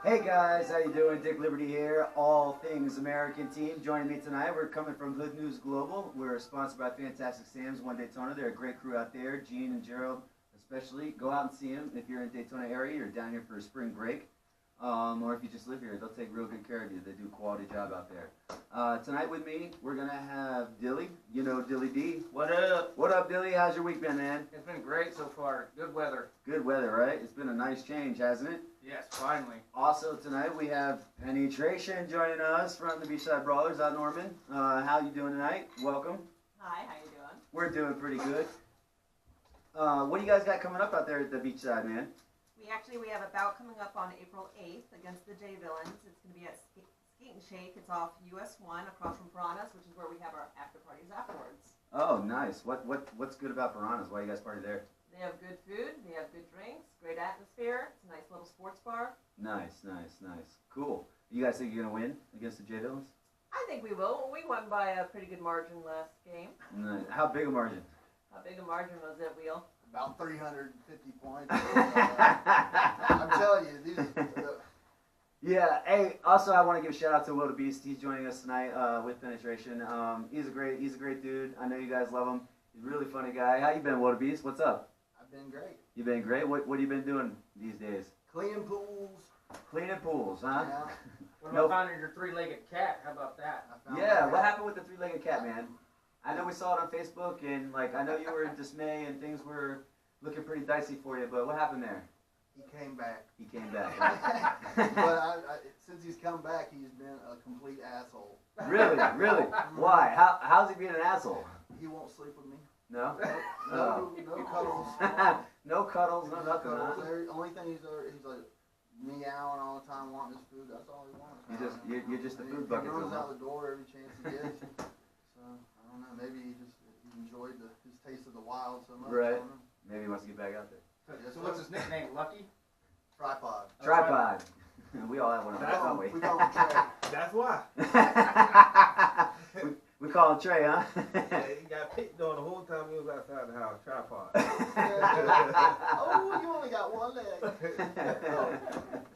Hey guys, how you doing? Dick Liberty here, all things American team. Joining me tonight, we're coming from Hood News Global. We're sponsored by Fantastic Sam's, One Daytona. They're a great crew out there. Gene and Gerald especially. Go out and see them if you're in Daytona area. You're down here for a spring break. Or if you just live here, they'll take real good care of you. They do a quality job out there. Tonight with me, we're going to have Dilly. You know Dilly D. What up? What up, Dilly? How's your week been, man? It's been great so far. Good weather. Good weather, right? It's been a nice change, hasn't it? Yes, finally. Also tonight we have Penetration joining us from the Beachside Brawlers out in Norman. How you doing tonight? Welcome. Hi, how you doing? We're doing pretty good. What do you guys got coming up out there at the Beachside, man? We have a bout coming up on April 8th against the J Villains. It's going to be at Skate and Shake. It's off US 1 across from Piranhas, which is where we have our after parties afterwards. Oh, nice. What's good about Piranhas? Why you guys party there? They have good food, they have good drinks, great atmosphere. It's a nice little sports bar. Nice. Cool. You guys think you're going to win against the J Villains? I think we will. We won by a pretty good margin last game. Nice. How big a margin? How big a margin was it, Wheel? About 350 points. I'm telling you, Yeah. Hey. Also, I want to give a shout out to Will the Beast. He's joining us tonight with Penetration. He's a great dude. I know you guys love him. He's a really funny guy. How you been, Will the Beast? What's up? I've been great. You been great. What have you been doing these days? Cleaning pools. Cleaning pools, huh? Yeah. What Nope. about finding your three-legged cat? How about that? I found Yeah. my What cat. happened with the three-legged cat, man? I know we saw it on Facebook, and I know you were in dismay, and things were looking pretty dicey for you. But what happened there? He came back. He came back. But since he's come back, he's been a complete asshole. Really? Why? How's he being an asshole? He won't sleep with me. No. No cuddles. No cuddles. No nothing. Huh? Only thing he's like meowing all the time, wanting his food. That's all he wants. You're just a And food bucket He to runs him. out the door every chance he gets. So I don't know. Maybe he enjoyed his taste of the wild so much. Right. I don't know. Maybe he wants to get back out there. So what's his nickname? Lucky? Tripod. Tripod. We all have one of those, don't we? We call him Trey. That's why. we call him Trey, huh? Yeah, he got picked on the whole time he was outside the house. Tripod. Oh, you only got one leg. Oh,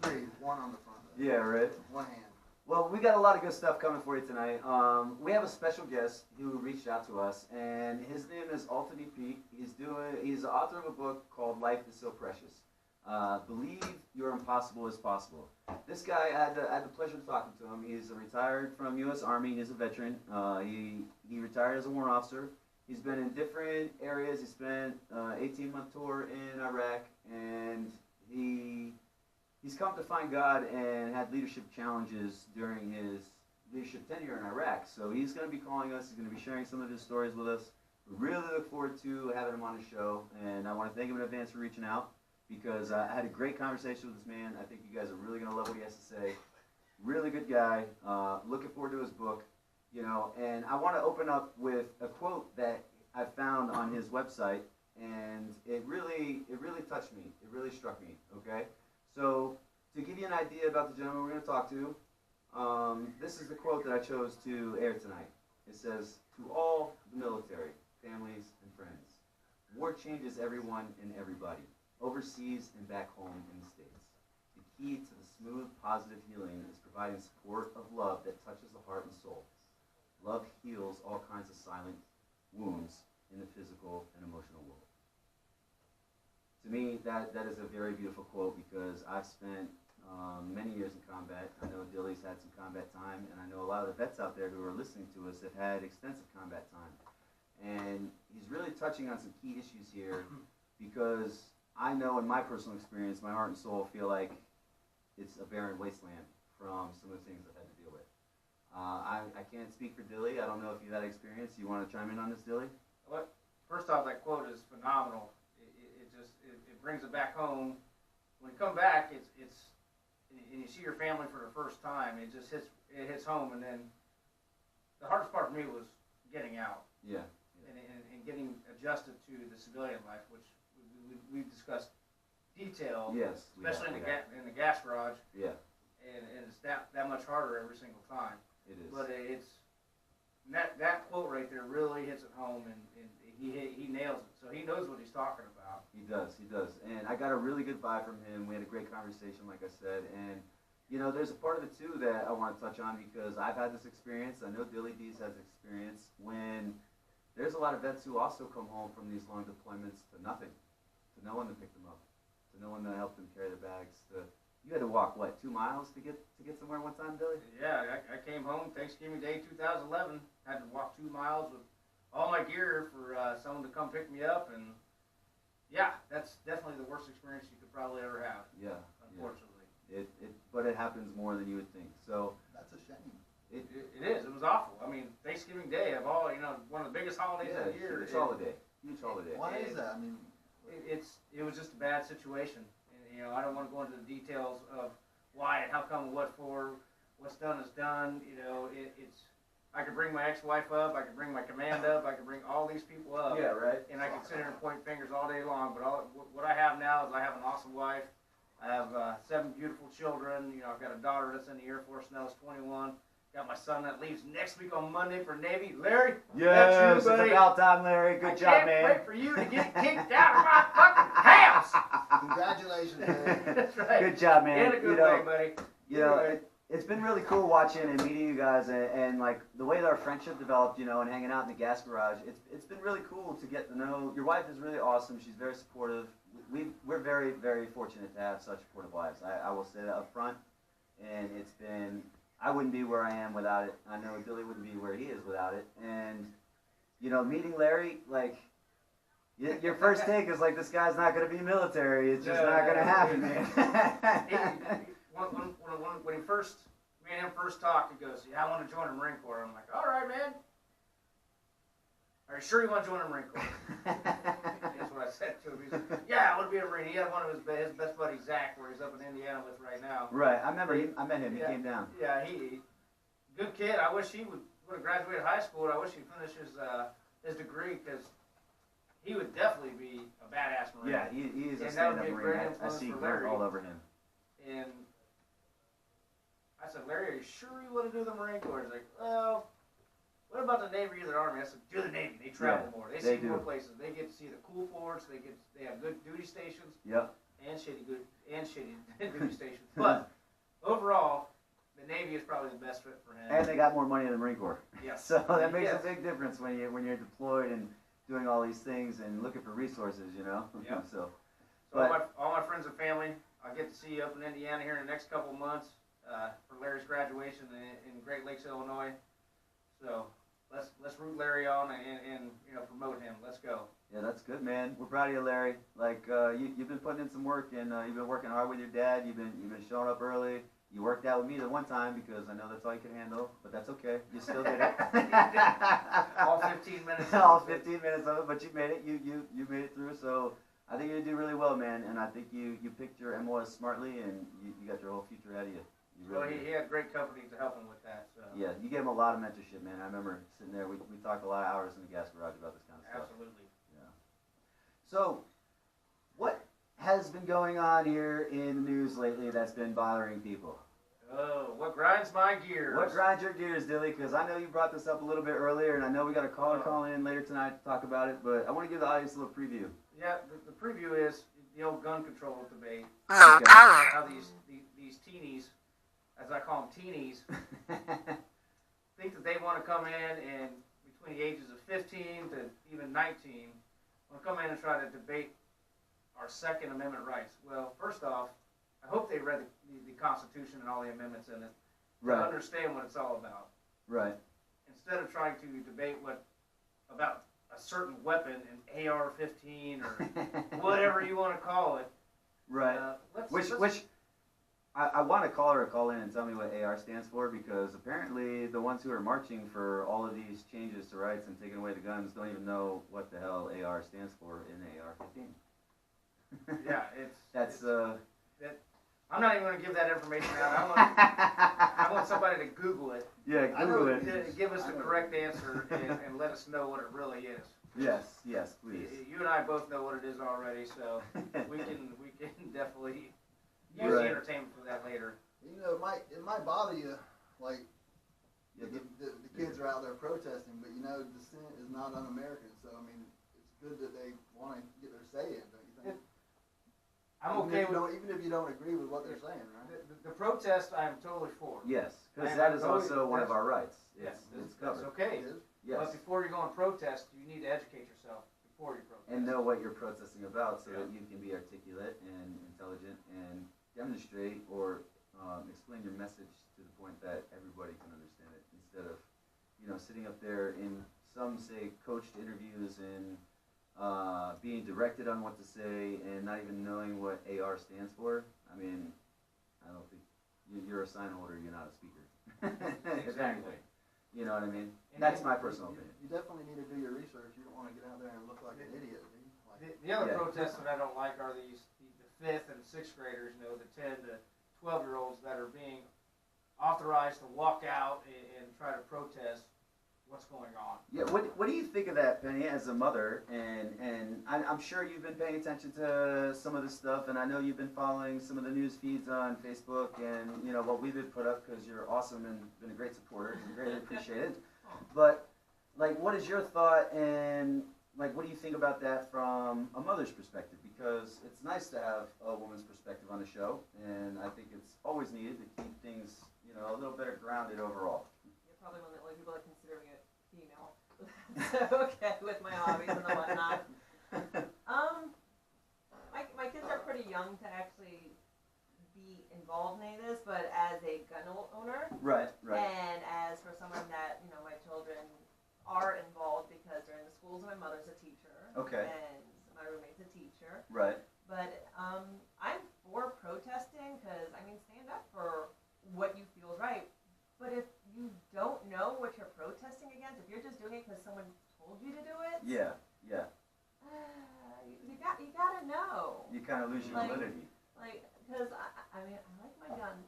three. One on the front leg. Yeah, right. One hand. Well, we got a lot of good stuff coming for you tonight. We have a special guest who reached out to us, and his name is Anthony Pete. He's the author of a book called Life is So Precious. Believe Your Impossible is Possible. This guy, I had the pleasure of talking to him. He's retired from U.S. Army. He's a veteran. He retired as a warrant officer. He's been in different areas. He spent 18-month tour in Iraq, and he's come to find God and had leadership challenges during his leadership tenure in Iraq. So he's going to be calling us. He's going to be sharing some of his stories with us. We really look forward to having him on the show, and I want to thank him in advance for reaching out, because I had a great conversation with this man. I think you guys are really going to love what he has to say. Really good guy. Looking forward to his book. And I want to open up with a quote that I found on his website, and it really touched me. It really struck me. Okay, so to give you an idea about the gentleman we're going to talk to, this is the quote that I chose to air tonight. It says, "To all the military, families, and friends, war changes everyone and everybody, overseas and back home in the States. The key to the smooth, positive healing is providing support of love that touches the heart and soul. Love heals all kinds of silent wounds in the physical and emotional world." To me, that is a very beautiful quote, because I've spent many years in combat. I know Dilly's had some combat time, and I know a lot of the vets out there who are listening to us have had extensive combat time. And he's really touching on some key issues here, because I know in my personal experience, my heart and soul feel like it's a barren wasteland from some of the things I've had to deal with. I can't speak for Dilly. I don't know if you've had experience. You want to chime in on this, Dilly? First off, that quote is phenomenal. It brings it back home. When you come back, and you see your family for the first time, it hits home. And then the hardest part for me was getting out. Yeah. And getting adjusted to the civilian life, which we've discussed detail. Yes. Especially in the gas garage. Yeah. And it's that much harder every single time. It is. But that quote right there really hits it home, and he nails it. So he knows what he's talking about. He does. And I got a really good vibe from him. We had a great conversation, like I said, and You know, there's a part of it too that I want to touch on because I've had this experience. I know Dilly D's has experience when there's a lot of vets who also come home from these long deployments to nothing, to no one to pick them up, to no one to help them carry their bags. You had to walk what, 2 miles to get somewhere one time, Dilly? Yeah, I came home Thanksgiving Day 2011. Had to walk 2 miles with all my gear for someone to come pick me up, and yeah, that's definitely the worst experience you could probably ever have. Yeah. Unfortunately. But it happens more than you would think. So That's a shame. It is. It was awful. I mean, Thanksgiving Day of all, one of the biggest holidays of the year. huge holiday. Huge holiday. Why is that? I mean, It was just a bad situation. And, I don't want to go into the details of why and how come, what for, what's done is done. I could bring my ex-wife up, I could bring my command up, I could bring all these people up. Yeah, right. And I could sit here and point fingers all day long. But what I have now is I have an awesome wife. I have 7 beautiful children. I've got a daughter that's in the Air Force now, is 21. Got my son that leaves next week on Monday for Navy. Larry, Yes, that's you, it's buddy. about time, Larry. Good job, I can't man. wait for you to get kicked out of my fucking house. congratulations, man. That's right. Good job, man. In a good way, buddy. It's been really cool watching and meeting you guys and like the way that our friendship developed, and hanging out in the gas garage. It's been really cool to get to know. Your wife is really awesome. She's very supportive. We're very, very fortunate to have such supportive wives. I will say that up front. And it's been, I wouldn't be where I am without it. I know Billy wouldn't be where he is without it. And, meeting Larry, like, your first take is like, this guy's not going to be military. It's just not going to happen, man. When me and him first talked, he goes, "Yeah, I want to join the Marine Corps." I'm like, "All right, man. Are you sure you want to join the Marine Corps?" That's what I said to him. He's like, "Yeah, I want to be a Marine." He had one of his best buddies, Zach, where he's up in Indiana with right now. Right, I remember. I met him. He came down. Yeah, he good kid. I wish he would have graduated high school. I wish he'd finish his degree because he would definitely be a badass Marine. Yeah, he is a And that would stand-up be a Marine. great I influence see for Grant Larry. all over him. And I said, "Larry, are you sure you want to do the Marine Corps?" He's like, "Well, what about the Navy or the Army?" I said, "Do the Navy. They travel more. They see more places. They get to see the cool ports. They have good duty stations. Yep. And shitty duty stations. But overall, the Navy is probably the best fit for him." And they got more money in the Marine Corps. Yes. So that makes Yes. a big difference when you're deployed and doing all these things and looking for resources, Yep. So So all my friends and family, I'll get to see you up in Indiana here in the next couple of months for Larry's graduation in Great Lakes, Illinois. So let's root Larry on and promote him. Let's go. yeah, that's good, man. We're proud of you, Larry. Like you've been putting in some work and you've been working hard with your dad. You've been showing up early. You worked out with me the one time because I know that's all you can handle, but that's okay. You still did it. All 15 minutes. All 15 minutes of it, but you made it. You made it through. So I think you did really well, man. And I think you picked your MOS smartly, and you got your whole future ahead of you. Well, he had great company to help him with that. So. Yeah, you gave him a lot of mentorship, man. I remember sitting there. We talked a lot of hours in the gas garage about this kind of stuff. Absolutely. Yeah. So, what has been going on here in the news lately that's been bothering people? Oh, what grinds my gears? What grinds your gears, Dilly? Because I know you brought this up a little bit earlier, and I know we got a caller calling in later tonight to talk about it, but I want to give the audience a little preview. Yeah, the preview is the old gun control debate. Okay. How these teenies, as I call them teenies, think that they want to come in and between the ages of 15 to even 19, want to come in and try to debate our Second Amendment rights. Well, first off, I hope they read the Constitution and all the amendments in it to Right. understand what it's all about. Right. Instead of trying to debate about a certain weapon, an AR-15 or whatever you want to call it. Right. Which I want a caller to call in and tell me what AR stands for, because apparently the ones who are marching for all of these changes to rights and taking away the guns don't even know what the hell AR stands for in AR-15. Yeah, That's I'm not even going to give that information out. I want somebody to Google it. Yeah, Google it. To give us the correct answer and let us know what it really is. Yes, please. You and I both know what it is already, so we can definitely use Right. the entertainment for that later. It might bother you, like the kids are out there protesting, but dissent is not un-American. So I mean, it's good that they want to get their say in, don't you think? I'm Even okay if you with, don't- even if you don't agree with what they're saying, right? the protest, I am totally for. Yes, because And that I'm is going- also one of that's- our rights. Yes, It's that's covered. okay. It is. Yes. But before you go and protest, you need to educate yourself before you protest. And know what you're protesting about so Yeah. that you can be articulate and intelligent and demonstrate or explain your message to the point that everybody can understand it instead of, sitting up there in some say coached interviews and being directed on what to say and not even knowing what AR stands for. I mean, I don't think you're a sign holder, you're not a speaker. If Exactly. anything. You know what I mean? And That's then- my personal opinion. You definitely need to do your research. You don't want to get out there and look like an idiot, do you? The other Yeah. protests that I don't like are the 5th and 6th graders, the 10 to 12-year-olds that are being authorized to walk out and try to protest what's going on. Yeah, what do you think of that, Penny, as a mother? And I'm sure you've been paying attention to some of this stuff, and I know you've been following some of the news feeds on Facebook and what we've been put up because you're awesome and been a great supporter and greatly appreciated. But what is your thought and what do you think about that from a mother's perspective? Because it's nice to have a woman's perspective on the show, and I think it's always needed to keep things a little better grounded overall. You're probably one of the only people that consider me a female. So, okay, with my hobbies and the whatnot. My kids are pretty young to actually be involved in any of this, but as a gun owner, Right. and as for someone that, my children are involved because they're in the schools, my mother's a teacher. Okay. And my roommate's a teacher. Right. But I'm for protesting because, stand up for what you feel is right. But if you don't know what you're protesting against, if you're just doing it because someone told you to do it, Yeah. you gotta know. You kind of lose your validity. Because I like my guns.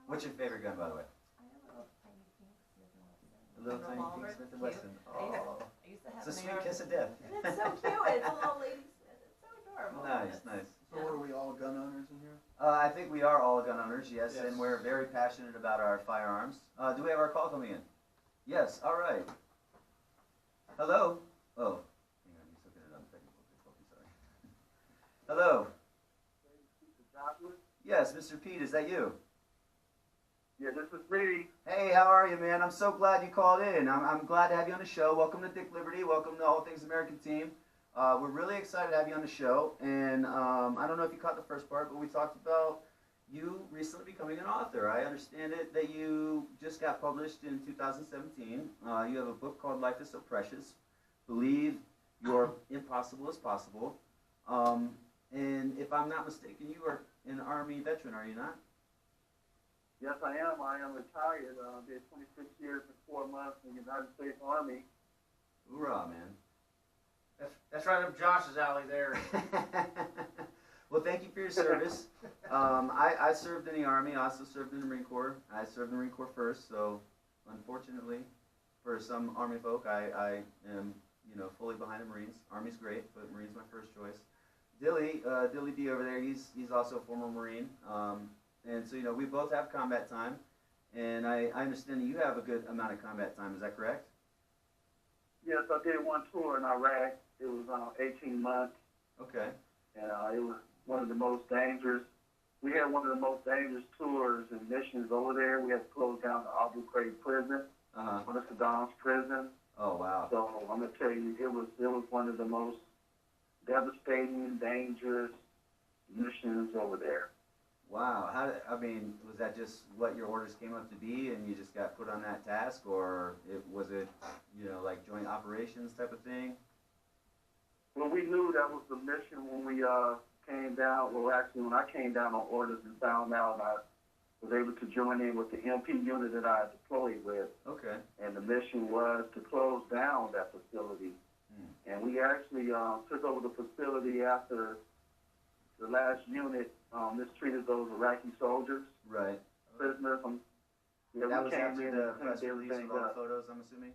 What's your favorite gun, by the way? I have a little tiny pink Smith & Wesson. A little tiny revolver. pink Smith It's & Wesson. cute. Oh, I used to have it's a an sweet AR. kiss of death. It's so cute. It's a little lady Smith. It's so adorable. Nice, It's- nice. So what, are we all gun owners in here? I think we are all gun owners, yes, Yes. and we're very passionate about our firearms. Do we have our call coming in? Yes, all right. Hello? Oh, hang on, he's looking at another technical difficulty, sorry. Hello? Yes, Mr. Pete, is that you? Yeah, this is me. Hey, how are you, man? I'm so glad you called in. I'm glad to have you on the show. Welcome to Dick Liberty. Welcome to All Things American Team. We're really excited to have you on the show. And I don't know if you caught the first part, but we talked about you recently becoming an author. I understand it that you just got published in 2017. You have a book called Life is So Precious. Believe your impossible is possible. And if I'm not mistaken, you are an Army veteran, are you not? Yes, I am. I am retired. Did 26 years and 4 months in the United States Army. Hoorah, man. That's right up Josh's alley there. Well, thank you for your service. I served in the Army. I also served in the Marine Corps. I served in the Marine Corps first, so unfortunately, for some Army folk, I am fully behind the Marines. Army's great, but Marine's my first choice. Dilly D over there, he's also a former Marine, and so we both have combat time, and I understand that you have a good amount of combat time. Is that correct? Yes, I did one tour in Iraq. It was 18 months, Okay. and it was one of the most dangerous. We had one of the most dangerous tours and missions over there. We had to close down the Abu Ghraib prison, one of Saddam's prisons. Oh wow. So I'm gonna tell you, it was one of the most devastating, dangerous missions over there. Wow. Was that just what your orders came up to be, and you just got put on that task, or was it, like joint operations type of thing? Well, we knew that was the mission when we came down. Well, actually, when I came down on orders and found out, I was able to join in with the MP unit that I deployed with, Okay. and the mission was to close down that facility. And we actually took over the facility after the last unit mistreated those Iraqi soldiers, Right. prisoners. Yeah, That we was came after in the and press cleaned release everything with all the up. photos, I'm assuming?